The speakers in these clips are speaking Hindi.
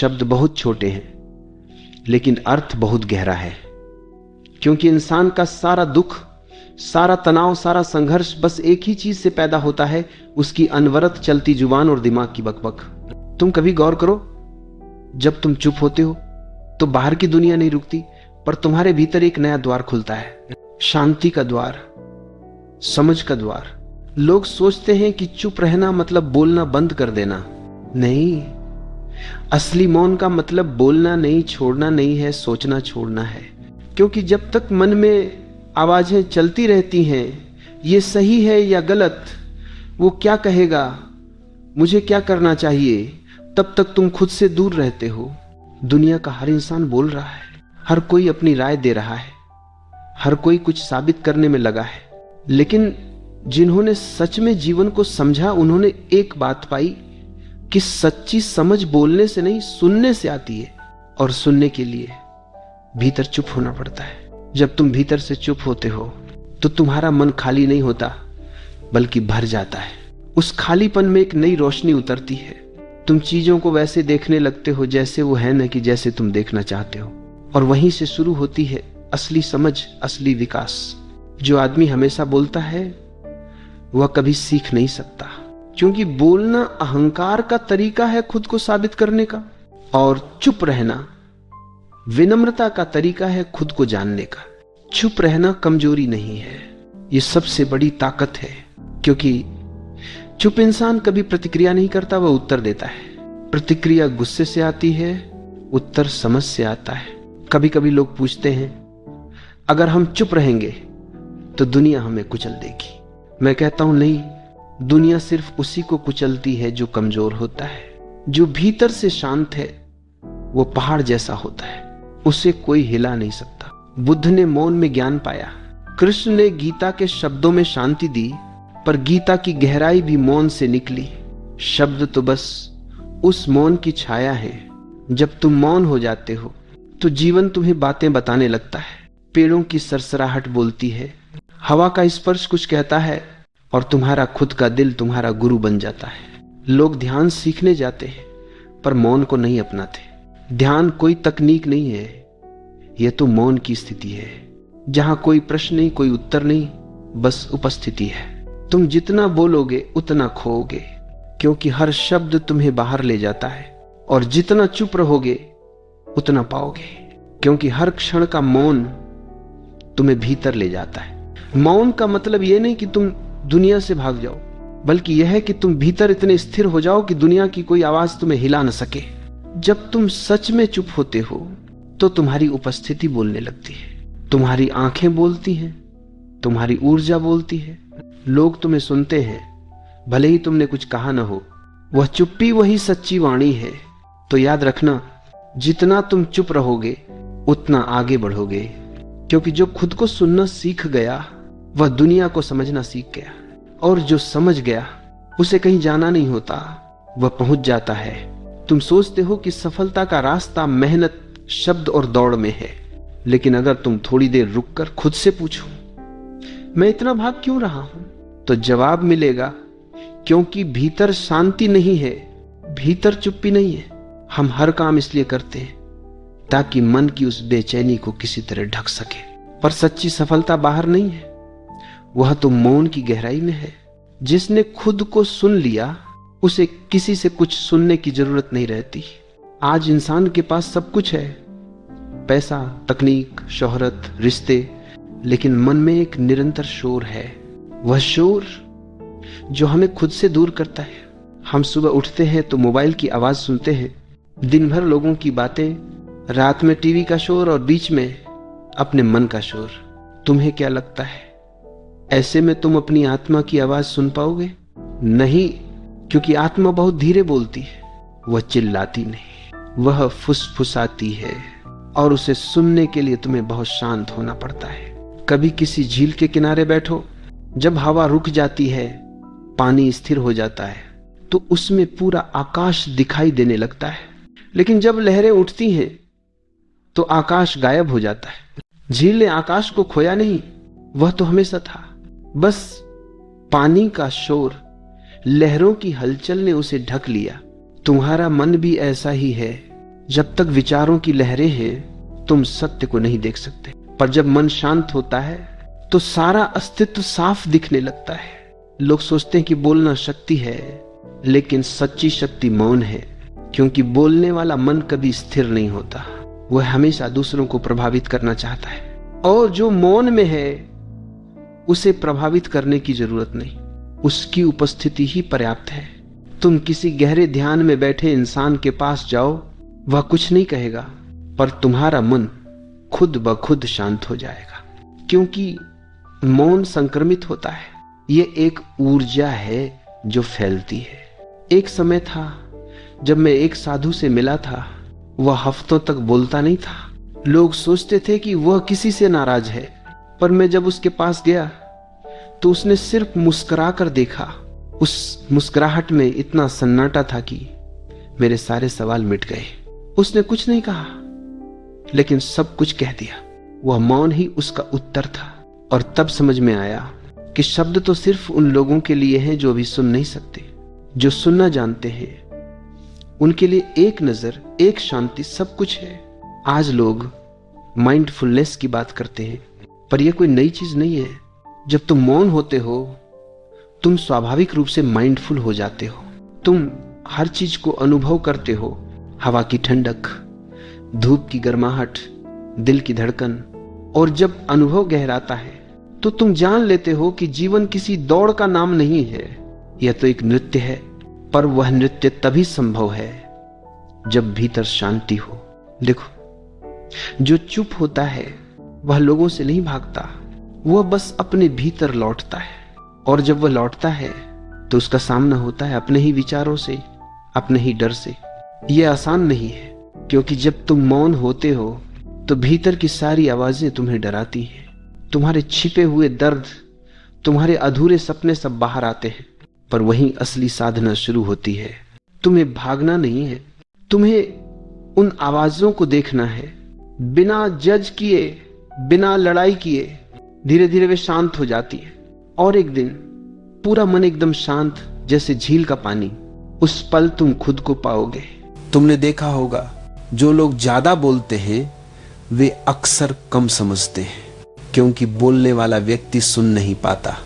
शब्द बहुत छोटे हैं लेकिन अर्थ बहुत गहरा है, क्योंकि इंसान का सारा दुख, सारा तनाव, सारा संघर्ष बस एक ही चीज से पैदा होता है, उसकी अनवरत चलती जुबान और दिमाग की बकबक। तुम कभी गौर करो, जब तुम चुप होते हो तो बाहर की दुनिया नहीं रुकती, पर तुम्हारे भीतर एक नया द्वार खुलता है, शांति का द्वार, समझ का द्वार। लोग सोचते हैं कि चुप रहना मतलब बोलना बंद कर देना। नहीं, असली मौन का मतलब बोलना नहीं, छोड़ना नहीं है, सोचना छोड़ना है। क्योंकि जब तक मन में आवाजें चलती रहती हैं, ये सही है या गलत, वो क्या कहेगा, मुझे क्या करना चाहिए, तब तक तुम खुद से दूर रहते हो। दुनिया का हर इंसान बोल रहा है, हर कोई अपनी राय दे रहा है, हर कोई कुछ साबित करने में लगा है, लेकिन जिन्होंने सच में जीवन को समझा, उन्होंने एक बात पाई कि सच्ची समझ बोलने से नहीं, सुनने से आती है। और सुनने के लिए भीतर चुप होना पड़ता है। जब तुम भीतर से चुप होते हो तो तुम्हारा मन खाली नहीं होता, बल्कि भर जाता है। उस खालीपन में एक नई रोशनी उतरती है। तुम चीजों को वैसे देखने लगते हो जैसे वो है, न कि जैसे तुम देखना चाहते हो। और वहीं से शुरू होती है असली समझ, असली विकास। जो आदमी हमेशा बोलता है वह कभी सीख नहीं सकता, क्योंकि बोलना अहंकार का तरीका है खुद को साबित करने का, और चुप रहना विनम्रता का तरीका है खुद को जानने का। चुप रहना कमजोरी नहीं है, ये सबसे बड़ी ताकत है। क्योंकि चुप इंसान कभी प्रतिक्रिया नहीं करता, वह उत्तर देता है। प्रतिक्रिया गुस्से से आती है, उत्तर समझ से आता है। कभी कभी लोग पूछते हैं, अगर हम चुप रहेंगे तो दुनिया हमें कुचल देगी। मैं कहता हूं नहीं, दुनिया सिर्फ उसी को कुचलती है जो कमजोर होता है। जो भीतर से शांत है वो पहाड़ जैसा होता है, उसे कोई हिला नहीं सकता। बुद्ध ने मौन में ज्ञान पाया, कृष्ण ने गीता के शब्दों में शांति दी, पर गीता की गहराई भी मौन से निकली। शब्द तो बस उस मौन की छाया है। जब तुम मौन हो जाते हो तो जीवन तुम्हें बातें बताने लगता है। पेड़ों की सरसराहट बोलती है, हवा का स्पर्श कुछ कहता है, और तुम्हारा खुद का दिल तुम्हारा गुरु बन जाता है। लोग ध्यान सीखने जाते हैं पर मौन को नहीं अपनाते। ध्यान कोई तकनीक नहीं है, यह तो मौन की स्थिति है, जहां कोई प्रश्न नहीं, कोई उत्तर नहीं, बस उपस्थिति है। तुम जितना बोलोगे उतना खोओगे, क्योंकि हर शब्द तुम्हें बाहर ले जाता है, और जितना चुप रहोगे उतना पाओगे, क्योंकि हर क्षण का मौन तुम्हें भीतर ले जाता है। मौन का मतलब यह नहीं कि तुम दुनिया से भाग जाओ, बल्कि यह है कि तुम भीतर इतने स्थिर हो जाओ कि दुनिया की कोई आवाज तुम्हें हिला न सके। जब तुम सच में चुप होते हो तो तुम्हारी उपस्थिति बोलने लगती है, तुम्हारी आंखें बोलती हैं, तुम्हारी ऊर्जा बोलती है। लोग तुम्हें सुनते हैं, भले ही तुमने कुछ कहा न हो। वह चुप्पी वही सच्ची वाणी है। तो याद रखना, जितना तुम चुप रहोगे उतना आगे बढ़ोगे, क्योंकि जो खुद को सुनना सीख गया वह दुनिया को समझना सीख गया, और जो समझ गया उसे कहीं जाना नहीं होता, वह पहुंच जाता है। तुम सोचते हो कि सफलता का रास्ता मेहनत, शब्द और दौड़ में है, लेकिन अगर तुम थोड़ी देर रुककर खुद से पूछो, मैं इतना भाग क्यों रहा हूं, तो जवाब मिलेगा, क्योंकि भीतर शांति नहीं है, भीतर चुप्पी नहीं है। हम हर काम इसलिए करते हैं ताकि मन की उस बेचैनी को किसी तरह ढक सके, पर सच्ची सफलता बाहर नहीं है, वह तो मौन की गहराई में है। जिसने खुद को सुन लिया उसे किसी से कुछ सुनने की जरूरत नहीं रहती। आज इंसान के पास सब कुछ है, पैसा, तकनीक, शोहरत, रिश्ते, लेकिन मन में एक निरंतर शोर है। वह शोर जो हमें खुद से दूर करता है। हम सुबह उठते हैं तो मोबाइल की आवाज सुनते हैं, दिन भर लोगों की बातें, रात में टीवी का शोर, और बीच में अपने मन का शोर। तुम्हें क्या लगता है, ऐसे में तुम अपनी आत्मा की आवाज सुन पाओगे? नहीं, क्योंकि आत्मा बहुत धीरे बोलती है, वह चिल्लाती नहीं, वह फुसफुसाती है, और उसे सुनने के लिए तुम्हें बहुत शांत होना पड़ता है। कभी किसी झील के किनारे बैठो, जब हवा रुक जाती है, पानी स्थिर हो जाता है, तो उसमें पूरा आकाश दिखाई देने लगता है। लेकिन जब लहरें उठती हैं तो आकाश गायब हो जाता है। झील ने आकाश को खोया नहीं, वह तो हमेशा था, बस पानी का शोर, लहरों की हलचल ने उसे ढक लिया। तुम्हारा मन भी ऐसा ही है, जब तक विचारों की लहरें हैं तुम सत्य को नहीं देख सकते, पर जब मन शांत होता है तो सारा अस्तित्व साफ दिखने लगता है। लोग सोचते हैं कि बोलना शक्ति है, लेकिन सच्ची शक्ति मौन है, क्योंकि बोलने वाला मन कभी स्थिर नहीं होता। वह हमेशा दूसरों को प्रभावित करना चाहता है, और जो मौन में है उसे प्रभावित करने की जरूरत नहीं, उसकी उपस्थिति ही पर्याप्त है। तुम किसी गहरे ध्यान में बैठे इंसान के पास जाओ, वह कुछ नहीं कहेगा, पर तुम्हारा मन खुद ब खुद शांत हो जाएगा, क्योंकि मौन संक्रमित होता है। यह एक ऊर्जा है जो फैलती है। एक समय था जब मैं एक साधु से मिला था। वह हफ्तों तक बोलता नहीं था। लोग सोचते थे कि वह किसी से नाराज है, पर मैं जब उसके पास गया तो उसने सिर्फ मुस्कुरा कर देखा। उस मुस्कुराहट में इतना सन्नाटा था कि मेरे सारे सवाल मिट गए। उसने कुछ नहीं कहा, लेकिन सब कुछ कह दिया। वह मौन ही उसका उत्तर था। और तब समझ में आया कि शब्द तो सिर्फ उन लोगों के लिए हैं जो अभी सुन नहीं सकते। जो सुनना जानते हैं उनके लिए एक नजर, एक शांति सब कुछ है। आज लोग माइंडफुलनेस की बात करते हैं, पर यह कोई नई चीज नहीं है। जब तुम मौन होते हो तुम स्वाभाविक रूप से माइंडफुल हो जाते हो। तुम हर चीज को अनुभव करते हो। हवा की ठंडक, धूप की गर्माहट, दिल की धड़कन। और जब अनुभव गहराता है तो तुम जान लेते हो कि जीवन किसी दौड़ का नाम नहीं है, यह तो एक नृत्य है। पर वह नृत्य तभी संभव है जब भीतर शांति हो। देखो, जो चुप होता है वह लोगों से नहीं भागता, वह बस अपने भीतर लौटता है। और जब वह लौटता है तो उसका सामना होता है अपने ही विचारों से, अपने ही डर से। यह आसान नहीं है, क्योंकि जब तुम मौन होते हो तो भीतर की सारी आवाजें तुम्हें डराती हैं। तुम्हारे छिपे हुए दर्द, तुम्हारे अधूरे सपने सब बाहर आते हैं। पर वहीं असली साधना शुरू होती है। तुम्हें भागना नहीं है, तुम्हें उन आवाजों को देखना है। बिना जज किए, बिना लड़ाई किए धीरे धीरे वे शांत हो जाती है। और एक दिन पूरा मन एकदम शांत, जैसे झील का पानी। उस पल तुम खुद को पाओगे। तुमने देखा होगा, जो लोग ज्यादा बोलते हैं वे अक्सर कम समझते हैं, क्योंकि बोलने वाला व्यक्ति सुन नहीं पाता।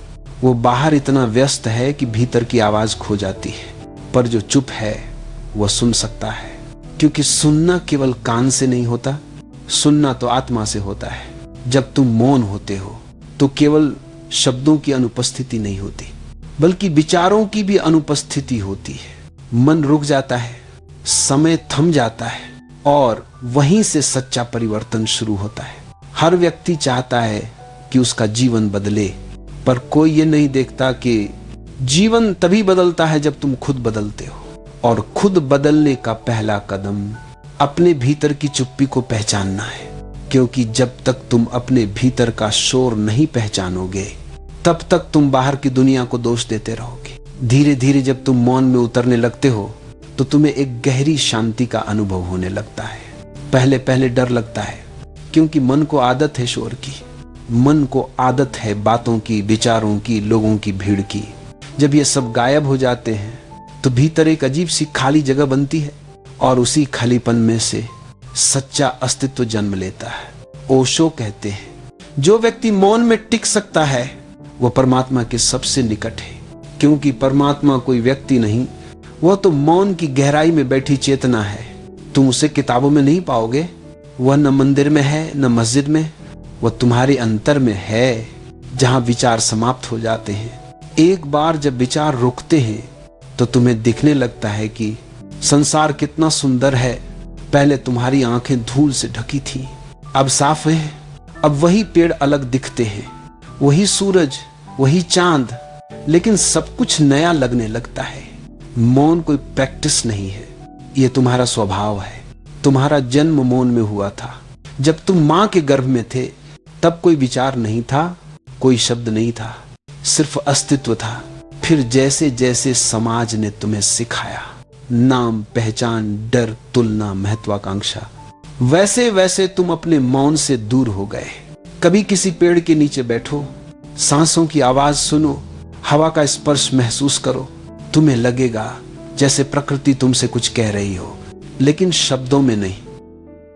वो बाहर इतना व्यस्त है कि भीतर की आवाज खो जाती है। पर जो चुप है वह सुन सकता है, क्योंकि सुनना केवल कान से नहीं होता, सुनना तो आत्मा से होता है। जब तुम मौन होते हो तो केवल शब्दों की अनुपस्थिति नहीं होती, बल्कि विचारों की भी अनुपस्थिति होती है। मन रुक जाता है, समय थम जाता है, और वहीं से सच्चा परिवर्तन शुरू होता है। हर व्यक्ति चाहता है कि उसका जीवन बदले, पर कोई ये नहीं देखता कि जीवन तभी बदलता है जब तुम खुद बदलते हो। और खुद बदलने का पहला कदम अपने भीतर की चुप्पी को पहचानना है, क्योंकि जब तक तुम अपने भीतर का शोर नहीं पहचानोगे तब तक तुम बाहर की दुनिया को दोष देते रहोगे। धीरे धीरे जब तुम मौन में उतरने लगते हो तो तुम्हें एक गहरी शांति का अनुभव होने लगता है। पहले पहले डर लगता है, क्योंकि मन को आदत है शोर की, मन को आदत है बातों की, विचारों की, लोगों की भीड़ की। जब ये सब गायब हो जाते हैं तो भीतर एक अजीब सी खाली जगह बनती है, और उसी खालीपन में से सच्चा अस्तित्व जन्म लेता है। ओशो कहते हैं, जो व्यक्ति मौन में टिक सकता है वह परमात्मा के सबसे निकट है, क्योंकि परमात्मा कोई व्यक्ति नहीं, वह तो मौन की गहराई में बैठी चेतना है। तुम उसे किताबों में नहीं पाओगे, वह न मंदिर में है न मस्जिद में, वह तुम्हारे अंतर में है, जहां विचार समाप्त हो जाते हैं। एक बार जब विचार रुकते हैं तो तुम्हें दिखने लगता है कि संसार कितना सुंदर है। पहले तुम्हारी आंखें धूल से ढकी थी, अब साफ है। अब वही पेड़ अलग दिखते हैं, वही सूरज, वही चांद, लेकिन सब कुछ नया लगने लगता है। मौन कोई प्रैक्टिस नहीं है, यह तुम्हारा स्वभाव है। तुम्हारा जन्म मौन में हुआ था। जब तुम मां के गर्भ में थे तब कोई विचार नहीं था, कोई शब्द नहीं था, सिर्फ अस्तित्व था। फिर जैसे जैसे समाज ने तुम्हें सिखाया, नाम, पहचान, डर, तुलना, महत्वाकांक्षा, वैसे वैसे तुम अपने मौन से दूर हो गए। कभी किसी पेड़ के नीचे बैठो, सांसों की आवाज सुनो, हवा का स्पर्श महसूस करो, तुम्हें लगेगा जैसे प्रकृति तुमसे कुछ कह रही हो। लेकिन शब्दों में नहीं।